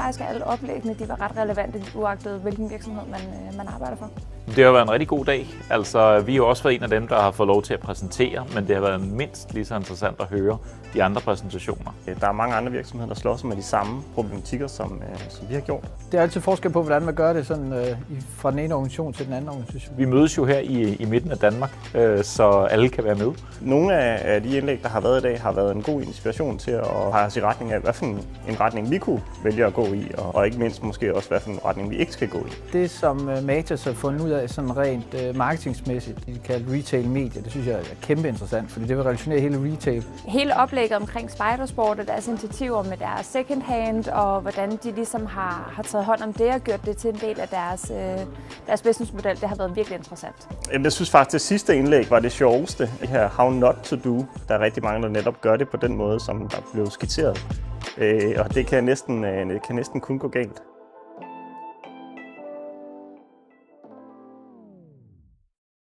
faktisk, at alle oplæggene de var ret relevante, uagtet hvilken virksomhed man arbejder for. Det har været en rigtig god dag. Altså, vi har jo også været en af dem, der har fået lov til at præsentere, men det har været mindst lige så interessant at høre de andre præsentationer. Der er mange andre virksomheder, der slås med de samme problematikker, som vi har gjort. Det er altid forskel på, hvordan man gør det sådan, fra den ene organisation til den anden organisation. Vi mødes jo her i midten af Danmark, så alle kan være med. Nogle af de indlæg, der har været i dag, har været en god inspiration til at pege os i retning af, hvad for en retning vi kunne vælge at gå i, og ikke mindst måske også, hvad for en retning vi ikke skal gå i. Det, som Matas har fundet ud af sådan rent marketingsmæssigt, det kaldt retail media, det synes jeg er kæmpe interessant, fordi det vil relationere hele retail. Hele oplægget omkring Spejdersport og deres initiativer med deres second hand, og hvordan de ligesom har taget hånd om det og gjort det til en del af deres businessmodel, det har været virkelig interessant. Jeg synes faktisk, det sidste indlæg var det sjoveste. Det her How Not To Do. Der er rigtig mange, der netop gør det på den måde, som der blev skitseret. Og det kan næsten kun gå galt.